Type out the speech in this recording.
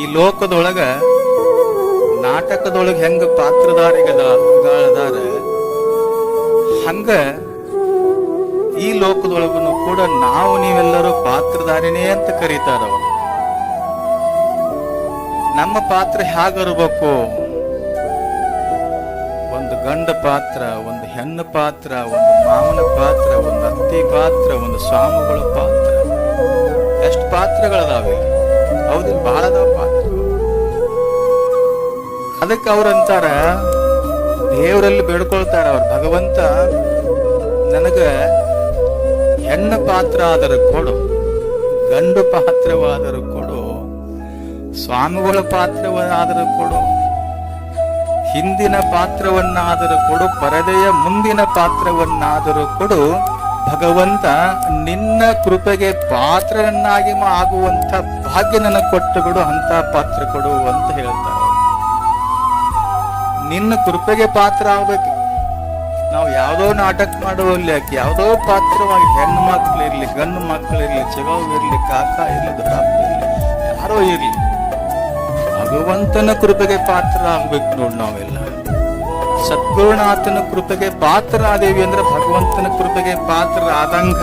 ಈ ಲೋಕದೊಳಗ ನಾಟಕದೊಳಗ ಹೆಂಗ ಪಾತ್ರಧಾರಿಗಳದಾರ ಹಂಗ ಈ ಲೋಕದೊಳಗೂ ಕೂಡ ನಾವು ನೀವೆಲ್ಲರೂ ಪಾತ್ರಧಾರಿನೇ ಅಂತ ಕರೀತಾರ. ನಮ್ಮ ಪಾತ್ರ ಹೇಗಿರ್ಬೇಕು? ಒಂದು ಗಂಡ ಪಾತ್ರ, ಒಂದು ಹೆಣ್ಣು ಪಾತ್ರ, ಒಂದು ಮಾವನ ಪಾತ್ರ, ಒಂದು ಅತ್ತಿ ಪಾತ್ರ, ಒಂದು ಸ್ವಾಮಿಗಳ ಪಾತ್ರ, ಎಷ್ಟು ಪಾತ್ರಗಳದಾವೆ. ಹೌದಿಲ್ಲ, ಬಹಳ ಅದಾವ ಪಾತ್ರ. ಅದಕ್ಕೆ ಅವ್ರಂತಾರ, ದೇವರಲ್ಲಿ ಬೇಡ್ಕೊಳ್ತಾರ ಅವ್ರು, ಭಗವಂತ ನನಗ ಹೆಣ್ಣು ಪಾತ್ರ ಆದರೂ ಕೊಡು, ಗಂಡು ಪಾತ್ರವಾದರೂ ಕೊಡು, ಸ್ವಾಮಿಗಳ ಪಾತ್ರವಾದರೂ ಕೊಡು, ಹಿಂದಿನ ಪಾತ್ರವನ್ನಾದರೂ ಕೊಡು, ಪರದೆಯ ಮುಂದಿನ ಪಾತ್ರವನ್ನಾದರೂ ಕೊಡು. ಭಗವಂತ ನಿನ್ನ ಕೃಪೆಗೆ ಪಾತ್ರನನ್ನಾಗಿ ಆಗುವಂತ ಭಾಗ್ಯ ನನಗೆ ಕೊಟ್ಟು ಬಿಡು, ಅಂತ ಪಾತ್ರ ಕೊಡು ಅಂತ ಹೇಳ್ತಾರೆ. ನಿನ್ನ ಕೃಪೆಗೆ ಪಾತ್ರ ಆಗ್ಬೇಕು. ನಾವು ಯಾವುದೋ ನಾಟಕ ಮಾಡುವಲ್ಲಿ ಯಾವುದೋ ಪಾತ್ರವಾಗಿ ಹೆಣ್ಣು ಮಕ್ಕಳಿರ್ಲಿ, ಗಂಡು ಮಕ್ಕಳಿರ್ಲಿ, ಚಿಗವ್ ಇರ್ಲಿ, ಕಾಕ ಇರ್ಲಿ, ದೊಡ್ಡಪ್ಪ ಇರ್ಲಿ, ಯಾರೋ ಇರ್ಲಿ, ಭಗವಂತನ ಕೃಪೆಗೆ ಪಾತ್ರ ಆಗ್ಬೇಕು ನೋಡಿ. ನಾವೆಲ್ಲ ಸದ್ಗುರುನಾಥನ ಕೃಪೆಗೆ ಪಾತ್ರ ಆದೇವಿ ಅಂದ್ರೆ ಭಗವಂತನ ಕೃಪೆಗೆ ಪಾತ್ರ ಆದಂಗ